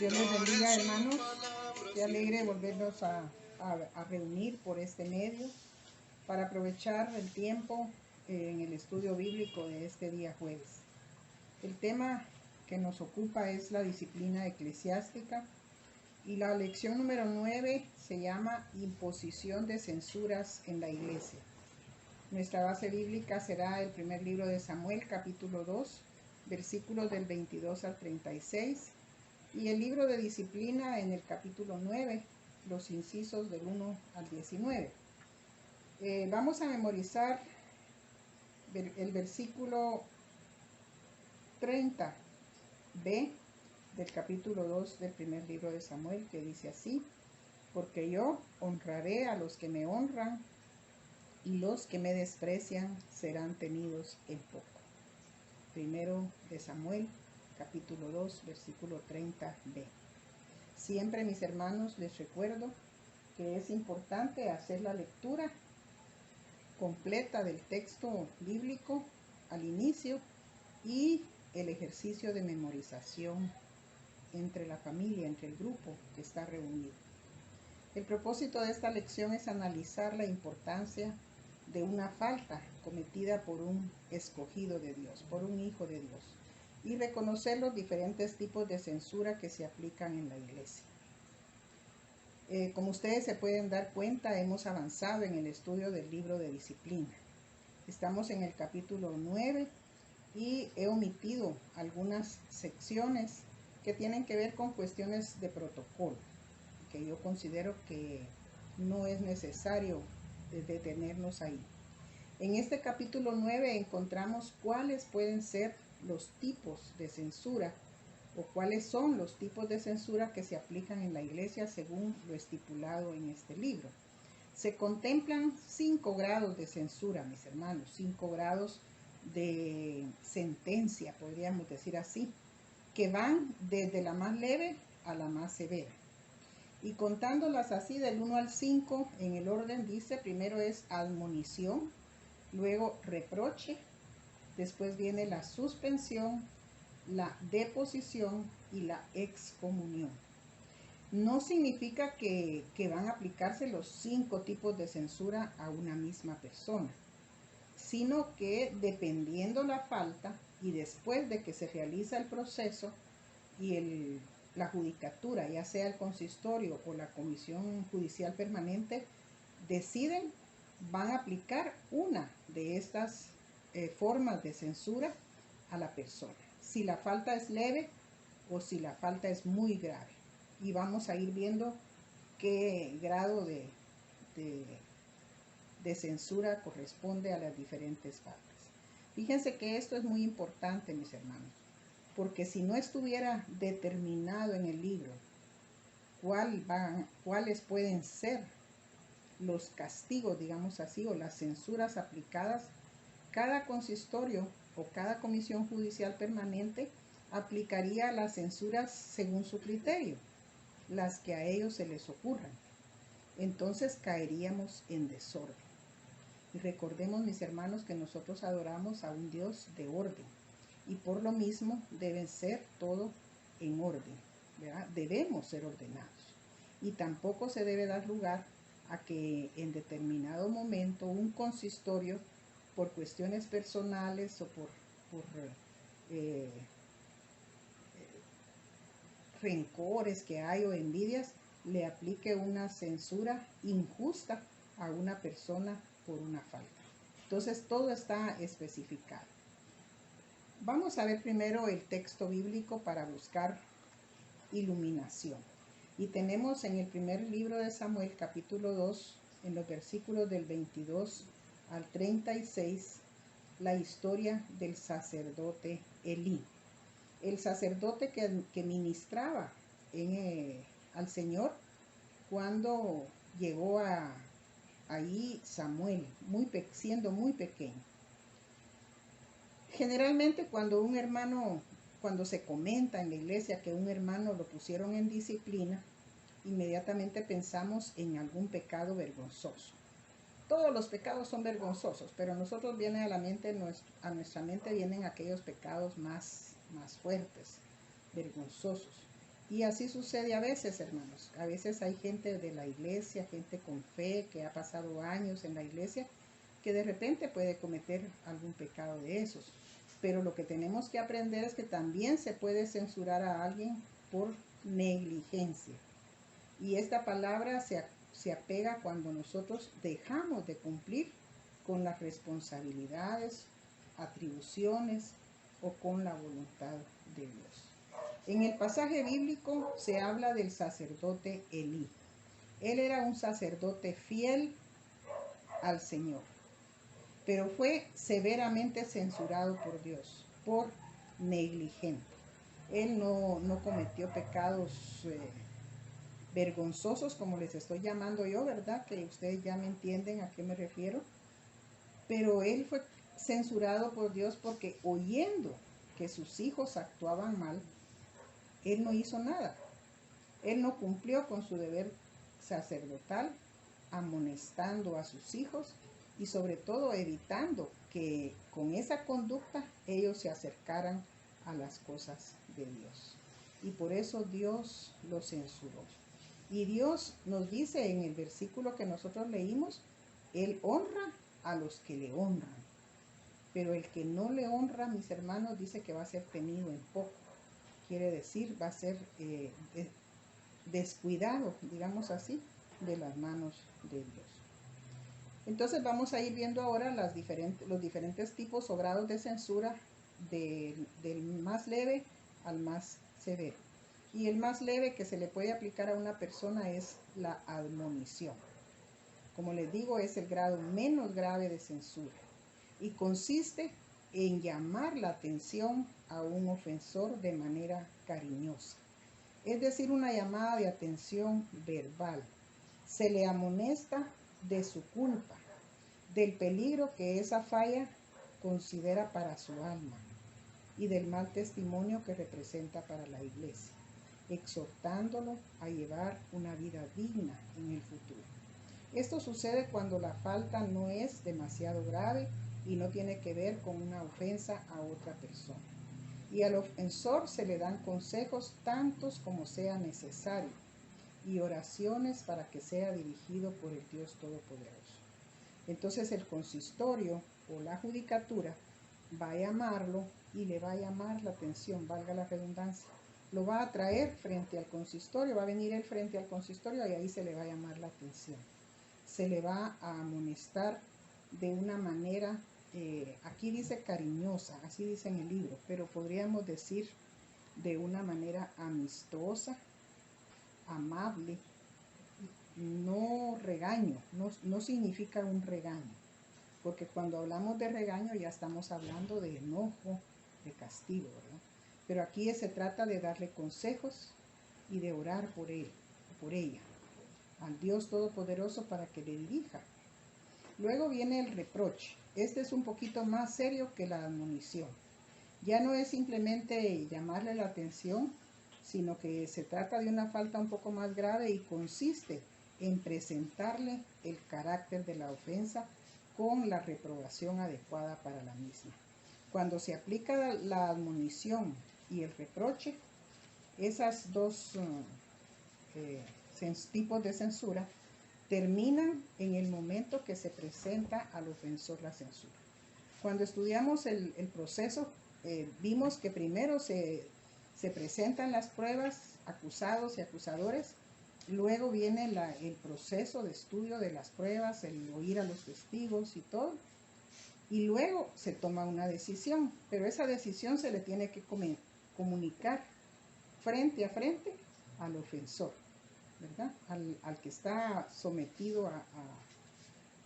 Dios les bendiga, hermanos. Qué alegre volvernos a reunir por este medio para aprovechar el tiempo en el estudio bíblico de este día jueves. El tema que nos ocupa es la disciplina eclesiástica y la lección número 9 se llama Imposición de censuras en la iglesia. Nuestra base bíblica será el primer libro de Samuel, capítulo 2, versículos del 22 al 36. Y el libro de disciplina en el capítulo 9, los incisos del 1 al 19. Vamos a memorizar el versículo 30b del capítulo 2 del primer libro de Samuel, que dice así: porque yo honraré a los que me honran, y los que me desprecian serán tenidos en poco. Primero de Samuel, capítulo 2, versículo 30b. Siempre, mis hermanos, les recuerdo que es importante hacer la lectura completa del texto bíblico al inicio y el ejercicio de memorización entre la familia, entre el grupo que está reunido. El propósito de esta lección es analizar la importancia de una falta cometida por un escogido de Dios, por un hijo de Dios, y reconocer los diferentes tipos de censura que se aplican en la iglesia. Como ustedes se pueden dar cuenta, hemos avanzado en el estudio del libro de disciplina. Estamos en el capítulo 9 y he omitido algunas secciones que tienen que ver con cuestiones de protocolo, que yo considero que no es necesario detenernos ahí. En este capítulo 9 encontramos cuáles pueden ser los tipos de censura o cuáles son los tipos de censura que se aplican en la iglesia según lo estipulado en este libro. Se contemplan 5 grados de censura, mis hermanos, 5 grados de sentencia, podríamos decir así, que van desde la más leve a la más severa. Y contándolas así del 1 al 5, en el orden dice, primero es admonición, luego reproche, después viene la suspensión, la deposición y la excomunión. No significa que van a aplicarse los 5 tipos de censura a una misma persona, sino que dependiendo la falta y después de que se realiza el proceso y la judicatura, ya sea el consistorio o la comisión judicial permanente, deciden, van a aplicar una de estas formas de censura a la persona, si la falta es leve o si la falta es muy grave. Y vamos a ir viendo qué grado de censura corresponde a las diferentes faltas. Fíjense que esto es muy importante, mis hermanos, porque si no estuviera determinado en el libro cuáles pueden ser los castigos, digamos así, o las censuras aplicadas, cada consistorio o cada comisión judicial permanente aplicaría las censuras según su criterio, las que a ellos se les ocurran. Entonces caeríamos en desorden. Y recordemos, mis hermanos, que nosotros adoramos a un Dios de orden, y por lo mismo deben ser todo en orden, ¿verdad? Debemos ser ordenados, y tampoco se debe dar lugar a que en determinado momento un consistorio, por cuestiones personales o por rencores que hay o envidias, le aplique una censura injusta a una persona por una falta. Entonces todo está especificado. Vamos a ver primero el texto bíblico para buscar iluminación. Y tenemos en el primer libro de Samuel, capítulo 2, en los versículos del 22 al 36, la historia del sacerdote Elí. El sacerdote que ministraba al Señor cuando llegó ahí Samuel, siendo muy pequeño. Generalmente cuando se comenta en la iglesia que un hermano lo pusieron en disciplina, inmediatamente pensamos en algún pecado vergonzoso. Todos los pecados son vergonzosos, pero a nosotros viene a nuestra mente vienen aquellos pecados más fuertes, vergonzosos. Y así sucede a veces, hermanos. A veces hay gente de la iglesia, gente con fe, que ha pasado años en la iglesia, que de repente puede cometer algún pecado de esos. Pero lo que tenemos que aprender es que también se puede censurar a alguien por negligencia. Y esta palabra se apega cuando nosotros dejamos de cumplir con las responsabilidades, atribuciones o con la voluntad de Dios. En el pasaje bíblico se habla del sacerdote Elí. Él era un sacerdote fiel al Señor, pero fue severamente censurado por Dios, por negligente. Él no cometió pecados vergonzosos, como les estoy llamando yo, ¿verdad? Que ustedes ya me entienden a qué me refiero. Pero él fue censurado por Dios porque, oyendo que sus hijos actuaban mal, él no hizo nada. Él no cumplió con su deber sacerdotal, amonestando a sus hijos y sobre todo evitando que con esa conducta ellos se acercaran a las cosas de Dios. Y por eso Dios lo censuró. Y Dios nos dice en el versículo que nosotros leímos, Él honra a los que le honran. Pero el que no le honra, mis hermanos, dice que va a ser tenido en poco. Quiere decir, va a ser descuidado, digamos así, de las manos de Dios. Entonces vamos a ir viendo ahora los diferentes tipos o grados de censura del más leve al más severo. Y el más leve que se le puede aplicar a una persona es la admonición. Como les digo, es el grado menos grave de censura y consiste en llamar la atención a un ofensor de manera cariñosa. Es decir, una llamada de atención verbal. Se le amonesta de su culpa, del peligro que esa falla considera para su alma y del mal testimonio que representa para la iglesia, exhortándolo a llevar una vida digna en el futuro. Esto sucede cuando la falta no es demasiado grave y no tiene que ver con una ofensa a otra persona. Y al ofensor se le dan consejos tantos como sea necesario y oraciones para que sea dirigido por el Dios Todopoderoso. Entonces el consistorio o la judicatura va a llamarlo y le va a llamar la atención, valga la redundancia. Lo va a traer frente al consistorio, va a venir él frente al consistorio y ahí se le va a llamar la atención. Se le va a amonestar de una manera, aquí dice cariñosa, así dice en el libro, pero podríamos decir de una manera amistosa, amable, no regaño, no significa un regaño, porque cuando hablamos de regaño ya estamos hablando de enojo, de castigo, ¿verdad? Pero aquí se trata de darle consejos y de orar por él, por ella, al Dios Todopoderoso para que le dirija. Luego viene el reproche. Este es un poquito más serio que la admonición. Ya no es simplemente llamarle la atención, sino que se trata de una falta un poco más grave y consiste en presentarle el carácter de la ofensa con la reprobación adecuada para la misma. Cuando se aplica la admonición y el reproche, esas dos tipos de censura terminan en el momento que se presenta al ofensor la censura. Cuando estudiamos el proceso, vimos que primero se presentan las pruebas, acusados y acusadores, luego viene el proceso de estudio de las pruebas, el oír a los testigos y todo, y luego se toma una decisión, pero esa decisión se le tiene que comunicar frente a frente al ofensor, ¿verdad? Al que está sometido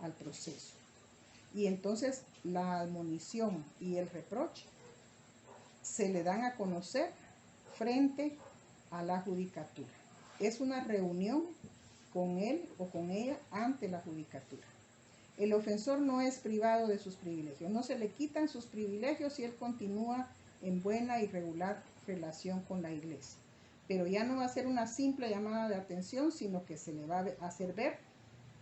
al proceso. Y entonces la admonición y el reproche se le dan a conocer frente a la judicatura. Es una reunión con él o con ella ante la judicatura. El ofensor no es privado de sus privilegios, no se le quitan sus privilegios y él continúa en buena y regular relación con la iglesia. Pero ya no va a ser una simple llamada de atención, sino que se le va a hacer ver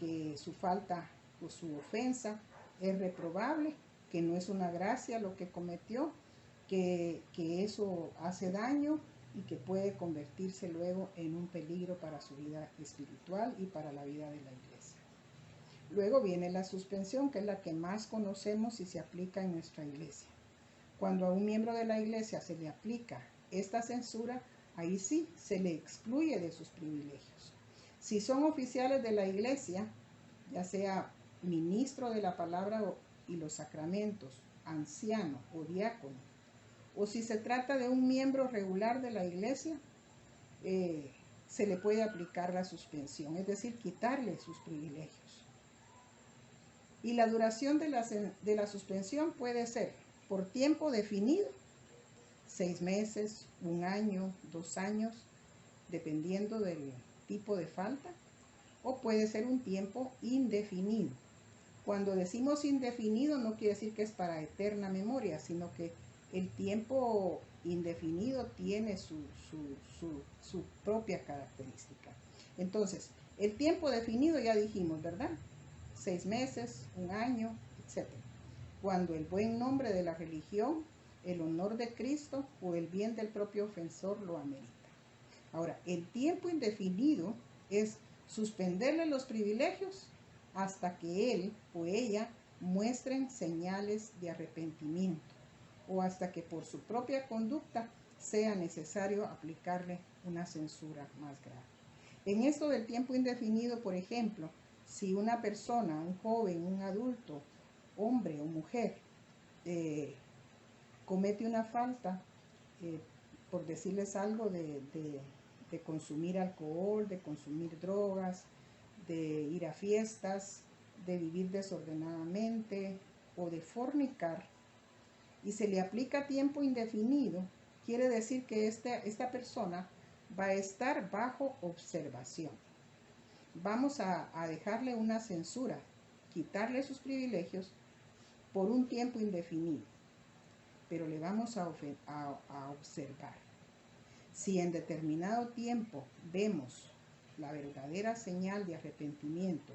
que su falta o su ofensa es reprobable, que no es una gracia lo que cometió, que eso hace daño y que puede convertirse luego en un peligro para su vida espiritual y para la vida de la iglesia. Luego viene la suspensión, que es la que más conocemos y se aplica en nuestra iglesia. Cuando a un miembro de la iglesia se le aplica esta censura, ahí sí se le excluye de sus privilegios. Si son oficiales de la iglesia, ya sea ministro de la palabra y los sacramentos, anciano o diácono, o si se trata de un miembro regular de la iglesia, se le puede aplicar la suspensión, es decir, quitarle sus privilegios. Y la duración de la suspensión puede ser por tiempo definido, 6 meses, 1 año, 2 años, dependiendo del tipo de falta, o puede ser un tiempo indefinido. Cuando decimos indefinido no quiere decir que es para eterna memoria, sino que el tiempo indefinido tiene su propia característica. Entonces, el tiempo definido ya dijimos, ¿verdad? 6 meses, 1 año, etc. Cuando el buen nombre de la religión, el honor de Cristo o el bien del propio ofensor lo amerita. Ahora, el tiempo indefinido es suspenderle los privilegios hasta que él o ella muestren señales de arrepentimiento o hasta que por su propia conducta sea necesario aplicarle una censura más grave. En esto del tiempo indefinido, por ejemplo, si una persona, un joven, un adulto, hombre o mujer, comete una falta, por decirles algo, de consumir alcohol, de consumir drogas, de ir a fiestas, de vivir desordenadamente o de fornicar, y se le aplica tiempo indefinido, quiere decir que esta persona va a estar bajo observación. Vamos a dejarle una censura, quitarle sus privilegios por un tiempo indefinido, pero le vamos a observar. Si en determinado tiempo vemos la verdadera señal de arrepentimiento,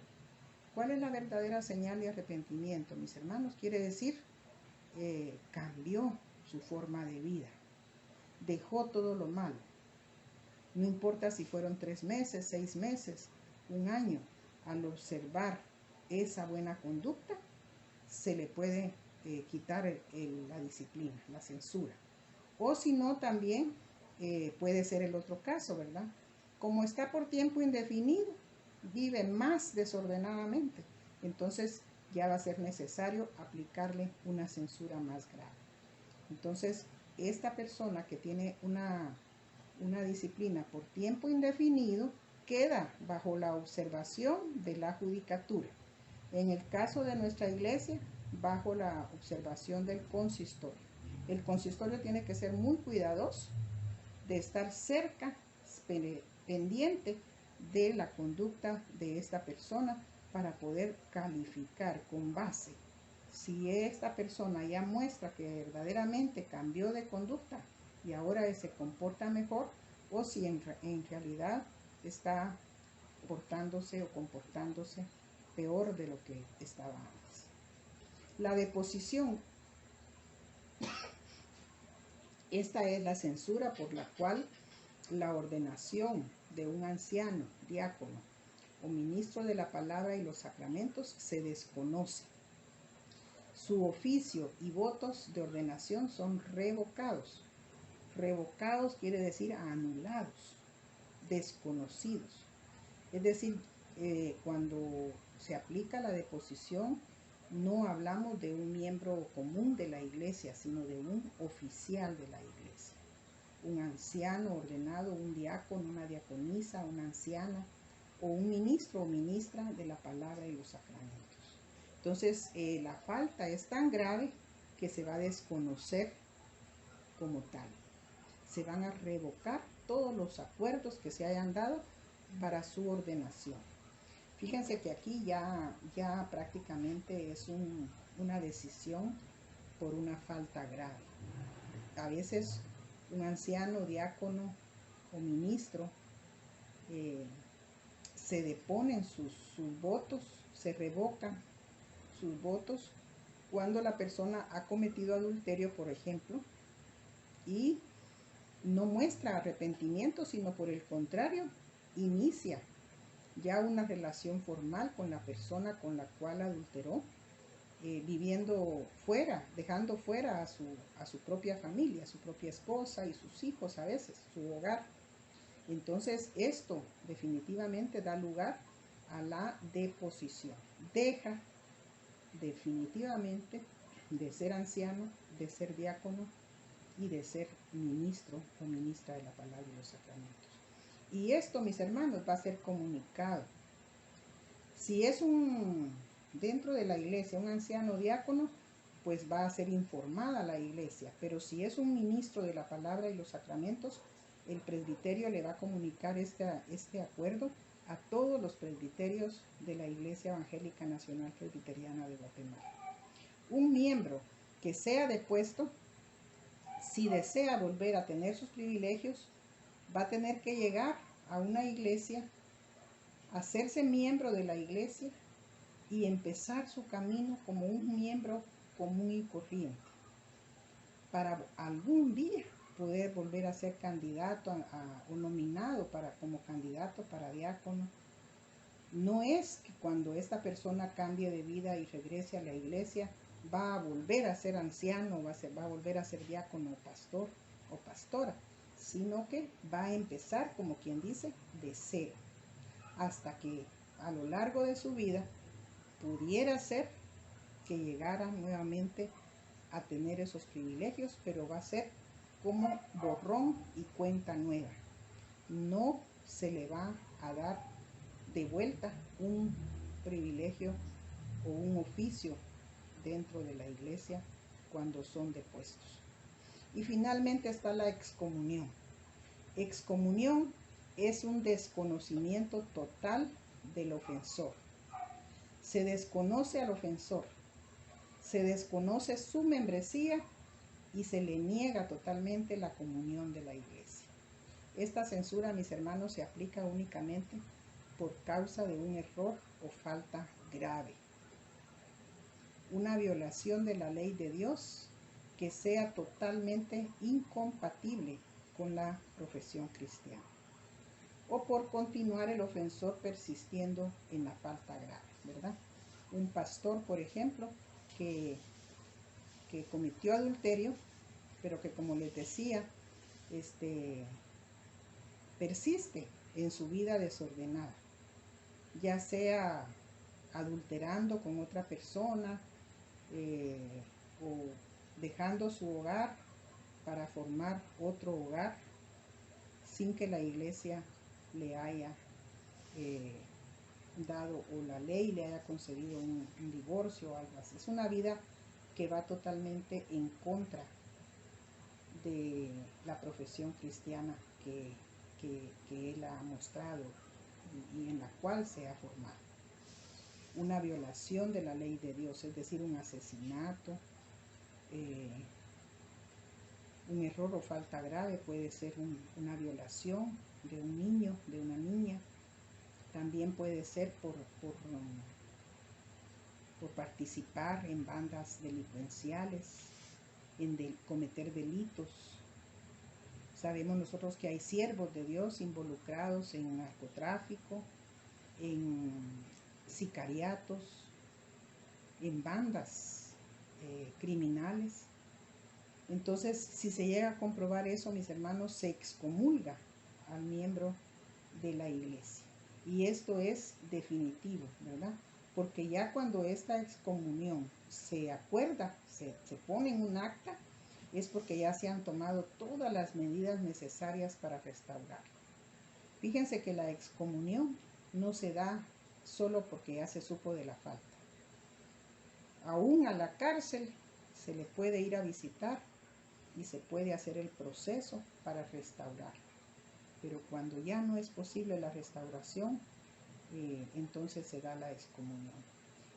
¿cuál es la verdadera señal de arrepentimiento, mis hermanos? Quiere decir, cambió su forma de vida, dejó todo lo malo. No importa si fueron 3 meses, 6 meses, 1 año, al observar esa buena conducta, se le puede quitar la disciplina, la censura. O si no, también puede ser el otro caso, ¿verdad? Como está por tiempo indefinido, vive más desordenadamente, entonces ya va a ser necesario aplicarle una censura más grave. Entonces, esta persona que tiene una disciplina por tiempo indefinido queda bajo la observación de la judicatura. En el caso de nuestra iglesia, bajo la observación del consistorio. El consistorio tiene que ser muy cuidadoso de estar cerca, pendiente de la conducta de esta persona para poder calificar con base. Si esta persona ya muestra que verdaderamente cambió de conducta y ahora se comporta mejor, o si en realidad está portándose o comportándose peor de lo que estaba antes. La deposición. Esta es la censura por la cual la ordenación de un anciano, diácono o ministro de la palabra y los sacramentos se desconoce. Su oficio y votos de ordenación son revocados. Revocados quiere decir anulados, desconocidos. Es decir, cuando se aplica la deposición, no hablamos de un miembro común de la iglesia, sino de un oficial de la iglesia. Un anciano ordenado, un diácono, una diaconisa, una anciana, o un ministro o ministra de la palabra y los sacramentos. Entonces, la falta es tan grave que se va a desconocer como tal. Se van a revocar todos los acuerdos que se hayan dado para su ordenación. Fíjense que aquí ya prácticamente es una decisión por una falta grave. A veces un anciano, diácono o ministro se deponen sus votos, se revocan sus votos cuando la persona ha cometido adulterio, por ejemplo, y no muestra arrepentimiento, sino por el contrario, inicia ya una relación formal con la persona con la cual adulteró, viviendo fuera, dejando fuera a su propia familia, a su propia esposa y sus hijos a veces, su hogar. Entonces esto definitivamente da lugar a la deposición. Deja definitivamente de ser anciano, de ser diácono y de ser ministro o ministra de la palabra y los sacramentos. Y esto, mis hermanos, va a ser comunicado. Si es dentro de la iglesia un anciano diácono, pues va a ser informada la iglesia. Pero si es un ministro de la palabra y los sacramentos, el presbiterio le va a comunicar este acuerdo a todos los presbiterios de la Iglesia Evangélica Nacional Presbiteriana de Guatemala. Un miembro que sea depuesto, si desea volver a tener sus privilegios, va a tener que llegar a una iglesia, hacerse miembro de la iglesia y empezar su camino como un miembro común y corriente, para algún día poder volver a ser candidato o nominado como candidato para diácono. No es que cuando esta persona cambie de vida y regrese a la iglesia va a volver a ser anciano, va a volver a ser diácono o pastor o pastora, sino que va a empezar, como quien dice, de cero, hasta que a lo largo de su vida pudiera ser que llegara nuevamente a tener esos privilegios, pero va a ser como borrón y cuenta nueva. No se le va a dar de vuelta un privilegio o un oficio dentro de la iglesia cuando son depuestos. Y finalmente está la excomunión. Excomunión es un desconocimiento total del ofensor. Se desconoce al ofensor, se desconoce su membresía y se le niega totalmente la comunión de la iglesia. Esta censura, mis hermanos, se aplica únicamente por causa de un error o falta grave. Una violación de la ley de Dios que sea totalmente incompatible con la profesión cristiana. O por continuar el ofensor persistiendo en la falta grave, ¿verdad? Un pastor, por ejemplo, que cometió adulterio, pero que, como les decía, persiste en su vida desordenada, ya sea adulterando con otra persona o dejando su hogar para formar otro hogar sin que la iglesia le haya dado o la ley le haya concedido un divorcio o algo así. Es una vida que va totalmente en contra de la profesión cristiana que él ha mostrado y en la cual se ha formado. Una violación de la ley de Dios, es decir, un asesinato, un error o falta grave, puede ser una violación de un niño, de una niña. También puede ser por participar en bandas delincuenciales, en cometer delitos. Sabemos nosotros que hay siervos de Dios involucrados en narcotráfico, en sicariatos, en bandas criminales. Entonces, si se llega a comprobar eso, mis hermanos, se excomulga al miembro de la iglesia. Y esto es definitivo, ¿verdad? Porque ya cuando esta excomunión se acuerda, se pone en un acta, es porque ya se han tomado todas las medidas necesarias para restaurar. Fíjense que la excomunión no se da solo porque ya se supo de la falta. Aún a la cárcel se le puede ir a visitar y se puede hacer el proceso para restaurar. Pero cuando ya no es posible la restauración, entonces se da la excomunión.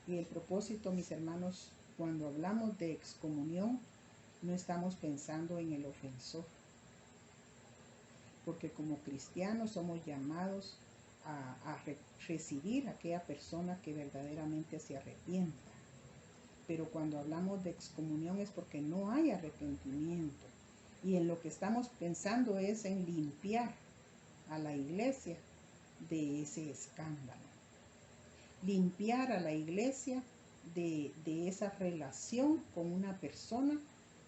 Y el propósito, mis hermanos, cuando hablamos de excomunión, no estamos pensando en el ofensor, porque como cristianos somos llamados a recibir a aquella persona que verdaderamente se arrepienta. Pero cuando hablamos de excomunión es porque no hay arrepentimiento, Y en lo que estamos pensando es en limpiar a la iglesia de ese escándalo. Limpiar a la iglesia de esa relación con una persona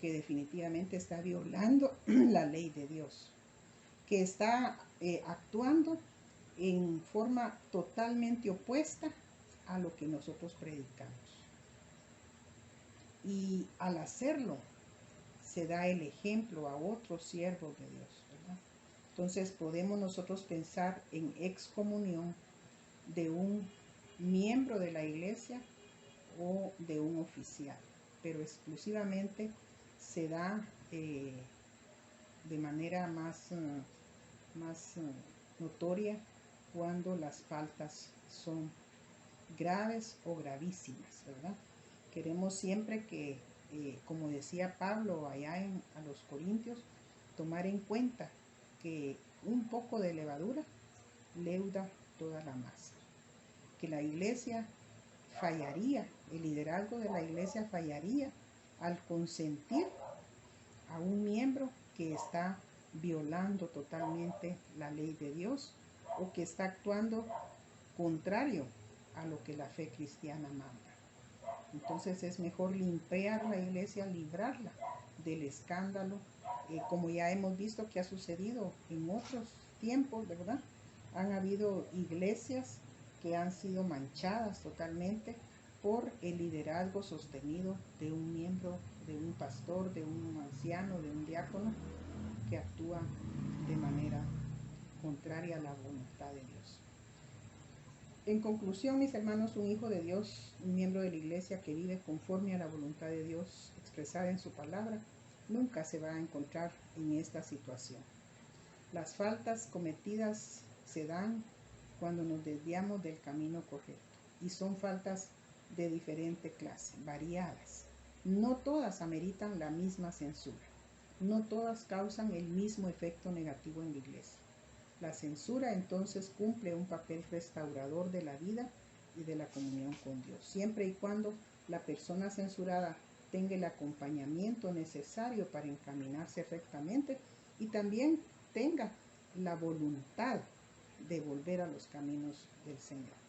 que definitivamente está violando la ley de Dios, que está actuando en forma totalmente opuesta a lo que nosotros predicamos. Y al hacerlo, se da el ejemplo a otros siervos de Dios, ¿verdad? Entonces podemos nosotros pensar en excomunión de un miembro de la iglesia o de un oficial, pero exclusivamente se da de manera más notoria cuando las faltas son graves o gravísimas, ¿verdad? Queremos siempre que, como decía Pablo allá a los Corintios, tomar en cuenta que un poco de levadura leuda toda la masa. Que la iglesia fallaría, el liderazgo de la iglesia fallaría al consentir a un miembro que está violando totalmente la ley de Dios o que está actuando contrario a lo que la fe cristiana manda. Entonces es mejor limpiar la iglesia, librarla del escándalo, como ya hemos visto que ha sucedido en otros tiempos, ¿verdad? Han habido iglesias que han sido manchadas totalmente por el liderazgo sostenido de un miembro, de un pastor, de un anciano, de un diácono que actúa de manera contraria a la voluntad de Dios. En conclusión, mis hermanos, un hijo de Dios, un miembro de la iglesia que vive conforme a la voluntad de Dios expresada en su palabra, nunca se va a encontrar en esta situación. Las faltas cometidas se dan cuando nos desviamos del camino correcto y son faltas de diferente clase, variadas. No todas ameritan la misma censura, no todas causan el mismo efecto negativo en la iglesia. La censura entonces cumple un papel restaurador de la vida y de la comunión con Dios, siempre y cuando la persona censurada tenga el acompañamiento necesario para encaminarse rectamente y también tenga la voluntad de volver a los caminos del Señor.